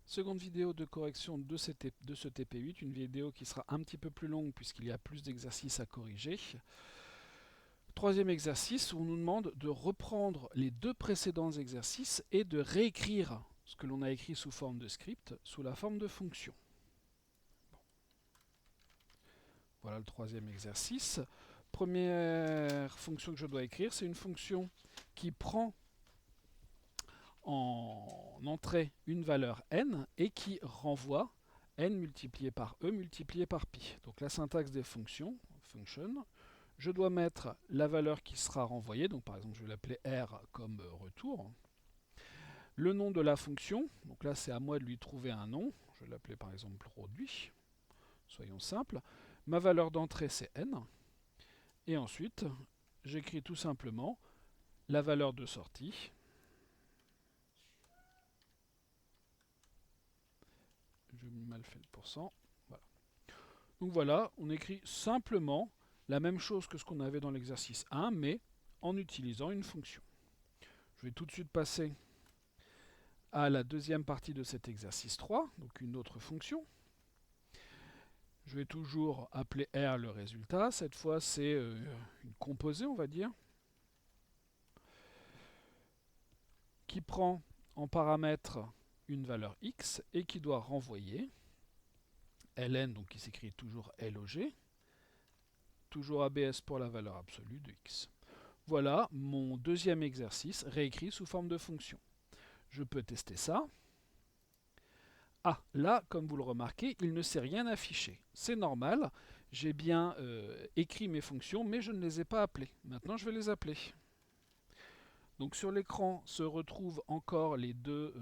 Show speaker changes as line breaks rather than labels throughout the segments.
Seconde vidéo de correction de ce TP8, une vidéo qui sera un petit peu plus longue puisqu'il y a plus d'exercices à corriger. Troisième exercice, où on nous demande de reprendre les deux précédents exercices et de réécrire ce que l'on a écrit sous forme de script sous la forme de fonction. Voilà le troisième exercice. Première fonction que je dois écrire, c'est une fonction qui prend en entrée une valeur n et qui renvoie n multiplié par e multiplié par pi. Donc la syntaxe des fonctions, function, je dois mettre la valeur qui sera renvoyée, donc par exemple je vais l'appeler r comme retour. Le nom de la fonction, donc là c'est à moi de lui trouver un nom, je vais l'appeler par exemple produit, soyons simples. Ma valeur d'entrée c'est n, et ensuite j'écris tout simplement la valeur de sortie. J'ai mal fait le pourcent. Voilà. Donc voilà, on écrit simplement la même chose que ce qu'on avait dans l'exercice 1, mais en utilisant une fonction. Je vais tout de suite passer à la deuxième partie de cet exercice 3, donc une autre fonction. Je vais toujours appeler R le résultat. Cette fois, c'est une composée, on va dire, qui prend en paramètre une valeur x et qui doit renvoyer ln, donc qui s'écrit toujours log, toujours ABS pour la valeur absolue de x. Voilà mon deuxième exercice réécrit sous forme de fonction. Je peux tester ça. Ah, là, comme vous le remarquez, il ne s'est rien affiché. C'est normal, j'ai bien écrit mes fonctions, mais je ne les ai pas appelées. Maintenant, je vais les appeler. Donc sur l'écran se retrouvent encore les deux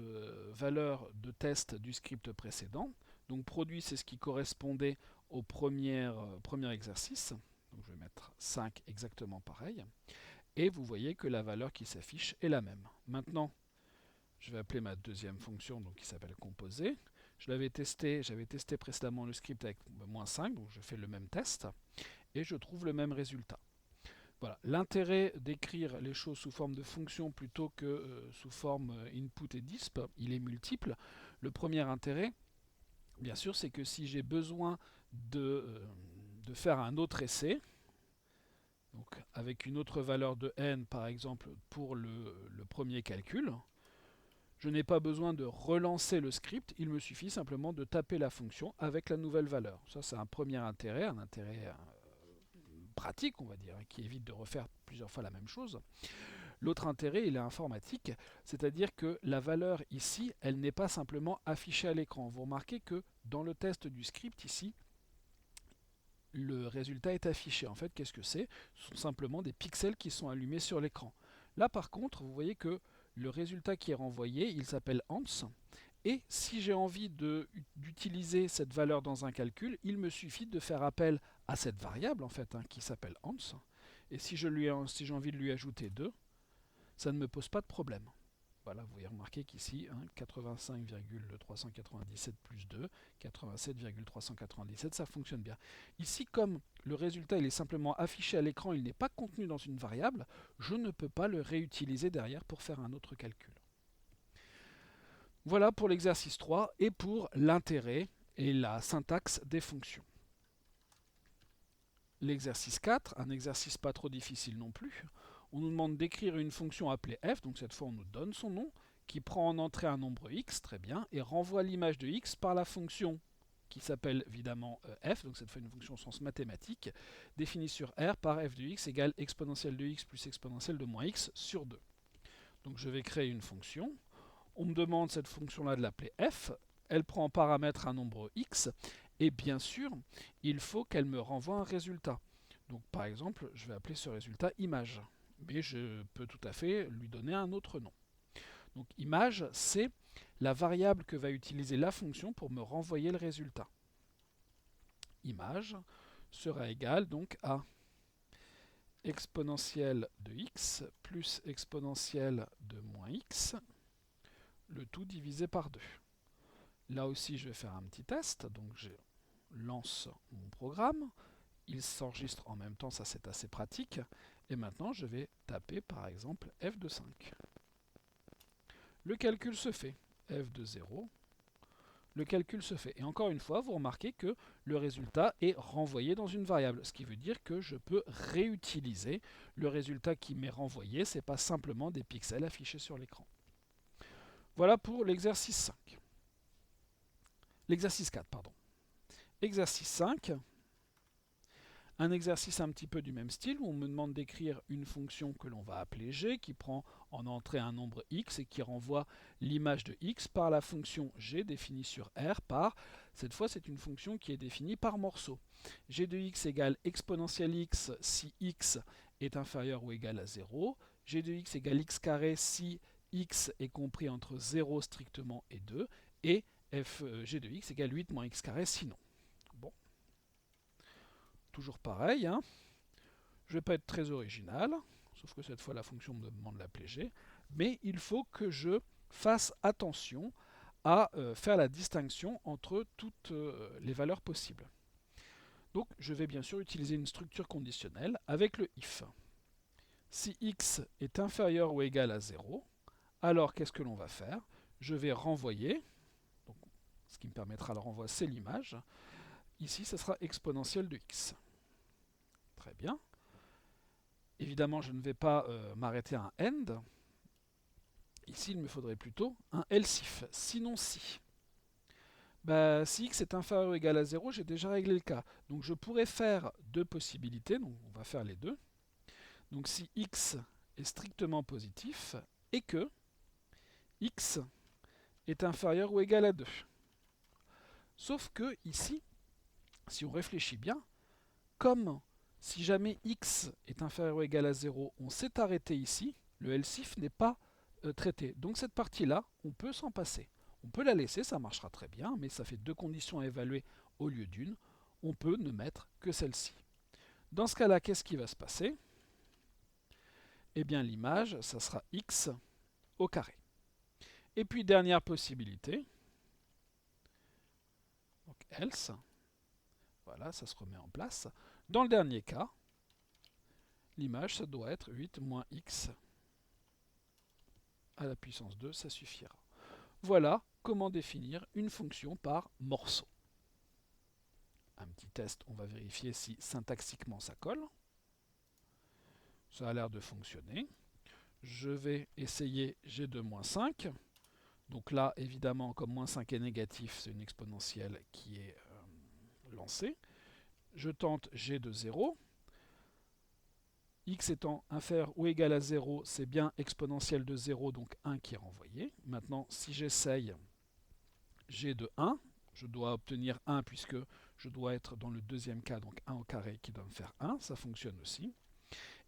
valeurs de test du script précédent. Donc produit, c'est ce qui correspondait au premier exercice. Donc je vais mettre 5 exactement pareil. Et vous voyez que la valeur qui s'affiche est la même. Maintenant, je vais appeler ma deuxième fonction donc, qui s'appelle composer. J'avais testé précédemment le script avec -5, donc je fais le même test, et je trouve le même résultat. Voilà. L'intérêt d'écrire les choses sous forme de fonction plutôt que sous forme input et disp, il est multiple. Le premier intérêt, bien sûr, c'est que si j'ai besoin de faire un autre essai, donc avec une autre valeur de n par exemple pour le premier calcul, je n'ai pas besoin de relancer le script, il me suffit simplement de taper la fonction avec la nouvelle valeur. Ça c'est un premier intérêt, un intérêt pratique on va dire, qui évite de refaire plusieurs fois la même chose. L'autre intérêt, il est informatique, c'est-à-dire que la valeur ici, elle n'est pas simplement affichée à l'écran. Vous remarquez que dans le test du script ici, le résultat est affiché. En fait, qu'est-ce que c'est? Ce sont simplement des pixels qui sont allumés sur l'écran. Là, par contre, vous voyez que le résultat qui est renvoyé, il s'appelle ans. Et si j'ai envie d'utiliser cette valeur dans un calcul, il me suffit de faire appel à cette variable en fait, qui s'appelle ans. Et si j'ai envie de lui ajouter 2, ça ne me pose pas de problème. Voilà, vous voyez remarquer qu'ici, 85,397 plus 2, 87,397, ça fonctionne bien. Ici, comme le résultat il est simplement affiché à l'écran, il n'est pas contenu dans une variable, je ne peux pas le réutiliser derrière pour faire un autre calcul. Voilà pour l'exercice 3 et pour l'intérêt et la syntaxe des fonctions. L'exercice 4, un exercice pas trop difficile non plus. On nous demande d'écrire une fonction appelée f, donc cette fois on nous donne son nom, qui prend en entrée un nombre x, très bien, et renvoie l'image de x par la fonction qui s'appelle évidemment f, donc cette fois une fonction au sens mathématique, définie sur r par f de x égale exponentielle de x plus exponentielle de moins x sur 2. Donc je vais créer une fonction. On me demande cette fonction-là de l'appeler f. Elle prend en paramètre un nombre x. Et bien sûr, il faut qu'elle me renvoie un résultat. Donc par exemple, je vais appeler ce résultat image. Mais je peux tout à fait lui donner un autre nom. Donc image, c'est la variable que va utiliser la fonction pour me renvoyer le résultat. Image sera égale donc à exponentielle de x plus exponentielle de moins x, le tout divisé par 2. Là aussi, je vais faire un petit test. Donc, je lance mon programme. Il s'enregistre en même temps, ça c'est assez pratique. Et maintenant, je vais taper par exemple f de 5. Le calcul se fait. f de 0 le calcul se fait. Et encore une fois, vous remarquez que le résultat est renvoyé dans une variable, ce qui veut dire que je peux réutiliser le résultat qui m'est renvoyé, ce n'est pas simplement des pixels affichés sur l'écran. Voilà pour l'exercice 5. L'exercice 4, pardon. Exercice 5. Un exercice un petit peu du même style où on me demande d'écrire une fonction que l'on va appeler g qui prend en entrée un nombre x et qui renvoie l'image de x par la fonction g définie sur R par, cette fois c'est une fonction qui est définie par morceau. G de x égale exponentielle x si x est inférieur ou égal à 0, g de x égale x carré si x est compris entre 0 strictement et 2, et g de x égale 8 moins x carré sinon. Bon. Toujours pareil, hein. Je ne vais pas être très original, sauf que cette fois la fonction me demande de l'appeler g, mais il faut que je fasse attention à faire la distinction entre toutes les valeurs possibles. Donc je vais bien sûr utiliser une structure conditionnelle avec le if. Si x est inférieur ou égal à 0, alors qu'est-ce que l'on va faire? Je vais renvoyer, donc, ce qui me permettra le renvoi, c'est l'image. Ici, ce sera exponentielle de x. Très bien. Évidemment, je ne vais pas m'arrêter à un end. Ici, il me faudrait plutôt un else if. Sinon, si. Si x est inférieur ou égal à 0, j'ai déjà réglé le cas. Donc, je pourrais faire deux possibilités. Donc, on va faire les deux. Donc, si x est strictement positif et que x est inférieur ou égal à 2. Sauf que ici, si on réfléchit bien, comme si jamais x est inférieur ou égal à 0, on s'est arrêté ici, le else if n'est pas traité. Donc cette partie-là, on peut s'en passer. On peut la laisser, ça marchera très bien, mais ça fait deux conditions à évaluer au lieu d'une. On peut ne mettre que celle-ci. Dans ce cas-là, qu'est-ce qui va se passer? Eh bien l'image, ça sera x au carré. Et puis dernière possibilité, donc else, voilà, ça se remet en place. Dans le dernier cas, l'image, ça doit être 8 moins x à la puissance 2, ça suffira. Voilà comment définir une fonction par morceau. Un petit test, on va vérifier si syntaxiquement ça colle. Ça a l'air de fonctionner. Je vais essayer g2-5. Donc là, évidemment, comme moins 5 est négatif, c'est une exponentielle qui est lancée. Je tente g de 0. X étant inférieur ou égal à 0, c'est bien exponentielle de 0, donc 1 qui est renvoyé. Maintenant, si j'essaye g de 1, je dois obtenir 1 puisque je dois être dans le deuxième cas, donc 1 au carré qui doit me faire 1, ça fonctionne aussi.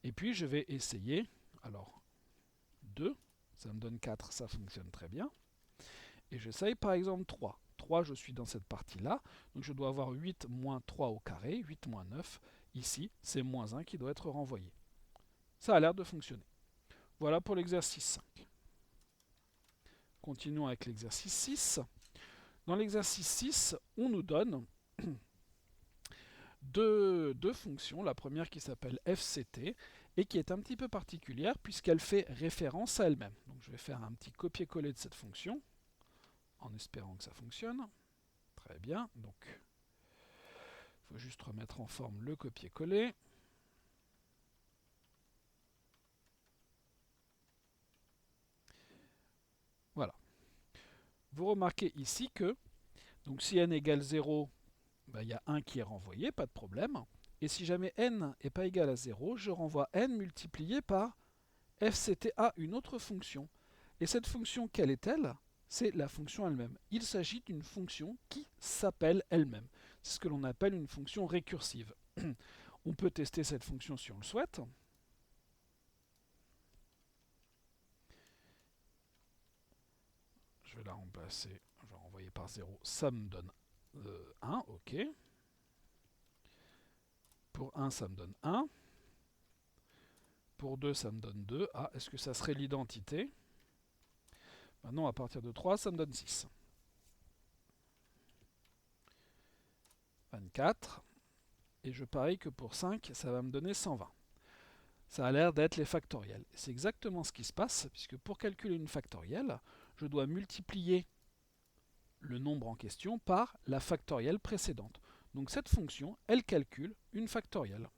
Et puis je vais essayer, alors 2, ça me donne 4, ça fonctionne très bien. Et j'essaye par exemple 3. 3, je suis dans cette partie-là, donc je dois avoir 8 moins 3 au carré, 8 moins 9. Ici, c'est moins 1 qui doit être renvoyé. Ça a l'air de fonctionner. Voilà pour l'exercice 5. Continuons avec l'exercice 6. Dans l'exercice 6, on nous donne deux fonctions. La première qui s'appelle fct et qui est un petit peu particulière puisqu'elle fait référence à elle-même. Donc je vais faire un petit copier-coller de cette fonction en espérant que ça fonctionne. Très bien. Donc il faut juste remettre en forme le copier-coller. Voilà. Vous remarquez ici que donc si n égale 0, il y a 1 qui est renvoyé, pas de problème. Et si jamais n n'est pas égal à 0, je renvoie n multiplié par fcta, une autre fonction. Et cette fonction, quelle est-elle? C'est la fonction elle-même. Il s'agit d'une fonction qui s'appelle elle-même. C'est ce que l'on appelle une fonction récursive. On peut tester cette fonction si on le souhaite. Je vais la remplacer, je vais renvoyer par 0. Ça me donne 1, ok. Pour 1, ça me donne 1. Pour 2, ça me donne 2. Ah, est-ce que ça serait l'identité? Maintenant, à partir de 3, ça me donne 6. 24. Et je parie que pour 5, ça va me donner 120. Ça a l'air d'être les factoriels. C'est exactement ce qui se passe, puisque pour calculer une factorielle, je dois multiplier le nombre en question par la factorielle précédente. Donc cette fonction, elle calcule une factorielle.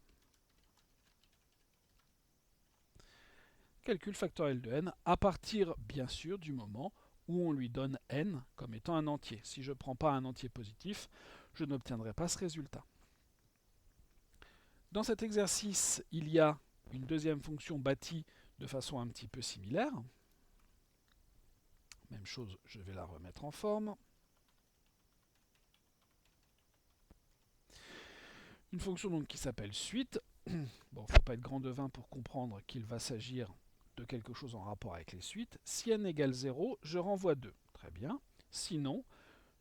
Calcul factoriel de n à partir, bien sûr, du moment où on lui donne n comme étant un entier. Si je ne prends pas un entier positif, je n'obtiendrai pas ce résultat. Dans cet exercice, il y a une deuxième fonction bâtie de façon un petit peu similaire. Même chose, je vais la remettre en forme. Une fonction donc qui s'appelle suite. Bon, il ne faut pas être grand devin pour comprendre qu'il va s'agir de quelque chose en rapport avec les suites. Si n égale 0, je renvoie 2. Très bien. Sinon,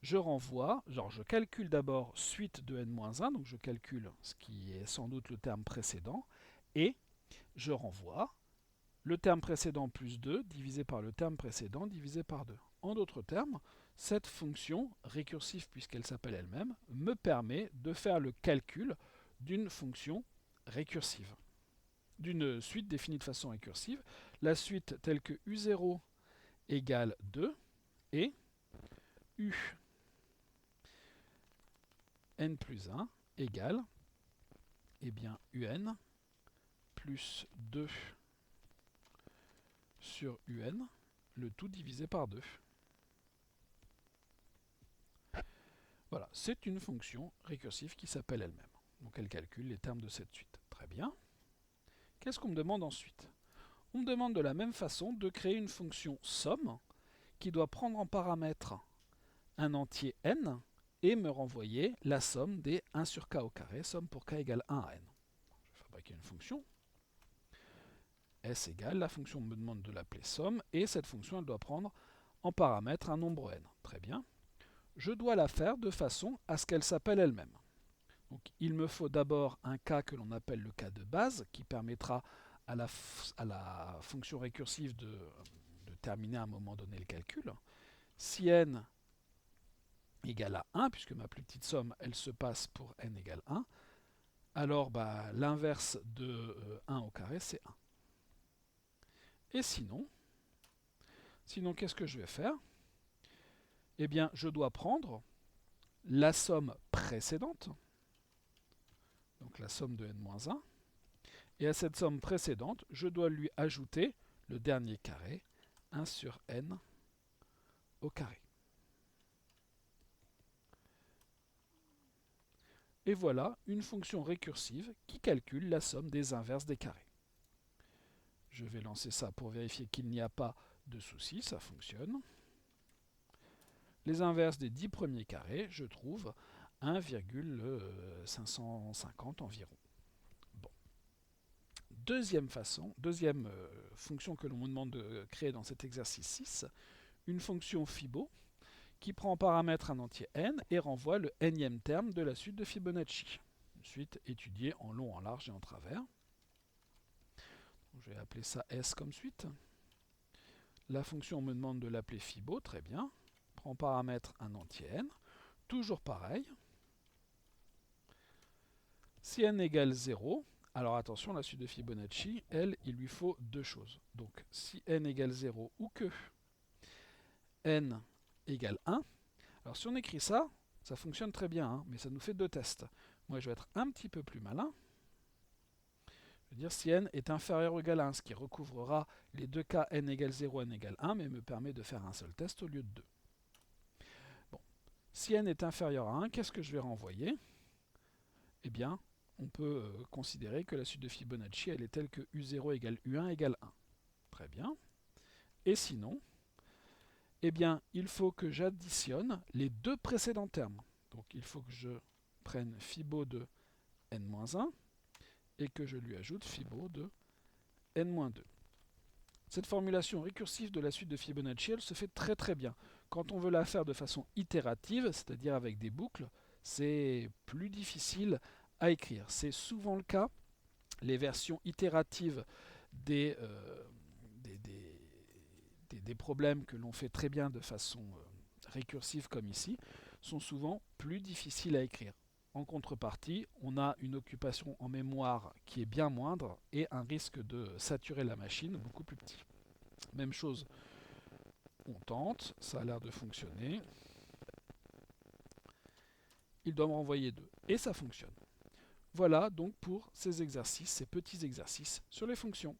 je renvoie, je calcule d'abord suite de n-1, donc je calcule ce qui est sans doute le terme précédent, et je renvoie le terme précédent plus 2 divisé par le terme précédent divisé par 2. En d'autres termes, cette fonction, récursive puisqu'elle s'appelle elle-même, me permet de faire le calcul d'une fonction récursive, d'une suite définie de façon récursive, la suite telle que u0 égale 2 et u n plus 1 égale un plus 2 sur un, le tout divisé par 2. Voilà, c'est une fonction récursive qui s'appelle elle-même. Donc elle calcule les termes de cette suite. Très bien. Qu'est-ce qu'on me demande ensuite? On me demande de la même façon de créer une fonction somme qui doit prendre en paramètre un entier n et me renvoyer la somme des 1 sur k au carré, somme pour k égale 1 à n. Je vais fabriquer une fonction. S égale, la fonction me demande de l'appeler somme, et cette fonction elle doit prendre en paramètre un nombre n. Très bien. Je dois la faire de façon à ce qu'elle s'appelle elle-même. Donc, il me faut d'abord un cas que l'on appelle le cas de base, qui permettra à la fonction récursive de terminer à un moment donné le calcul. Si n égale à 1, puisque ma plus petite somme, elle se passe pour n égale 1, alors l'inverse de 1 au carré, c'est 1. Et sinon qu'est-ce que je vais faire? Eh bien, je dois prendre la somme précédente, donc la somme de n-1, et à cette somme précédente, je dois lui ajouter le dernier carré, 1 sur n au carré. Et voilà une fonction récursive qui calcule la somme des inverses des carrés. Je vais lancer ça pour vérifier qu'il n'y a pas de souci, ça fonctionne. Les inverses des 10 premiers carrés, je trouve 1,550 environ. Bon. Deuxième fonction que l'on me demande de créer dans cet exercice 6, une fonction Fibo qui prend en paramètre un entier n et renvoie le nème terme de la suite de Fibonacci. Une suite étudiée en long, en large et en travers. Je vais appeler ça S comme suite. La fonction me demande de l'appeler Fibo, très bien. Prend en paramètre un entier n. Toujours pareil. Si n égale 0, alors attention, la suite de Fibonacci, elle, il lui faut deux choses. Donc si n égale 0 ou que n égale 1, alors si on écrit ça, ça fonctionne très bien, hein, mais ça nous fait deux tests. Moi, je vais être un petit peu plus malin. Je veux dire si n est inférieur ou égal à 1, ce qui recouvrera les deux cas n égale 0, n égale 1, mais me permet de faire un seul test au lieu de deux. Bon. Si n est inférieur à 1, qu'est-ce que je vais renvoyer? Eh bien, on peut considérer que la suite de Fibonacci, elle est telle que u0 égale u1 égale 1. Très bien. Et sinon, eh bien, il faut que j'additionne les deux précédents termes. Donc, il faut que je prenne Fibo de n-1 et que je lui ajoute Fibo de n-2. Cette formulation récursive de la suite de Fibonacci, elle se fait très très bien. Quand on veut la faire de façon itérative, c'est-à-dire avec des boucles, c'est plus difficile à écrire. C'est souvent le cas. Les versions itératives des problèmes que l'on fait très bien de façon récursive comme ici sont souvent plus difficiles à écrire. En contrepartie, on a une occupation en mémoire qui est bien moindre et un risque de saturer la machine beaucoup plus petit. Même chose, on tente, ça a l'air de fonctionner. il doit me renvoyer 2. Et ça fonctionne. Voilà donc pour ces exercices, ces petits exercices sur les fonctions.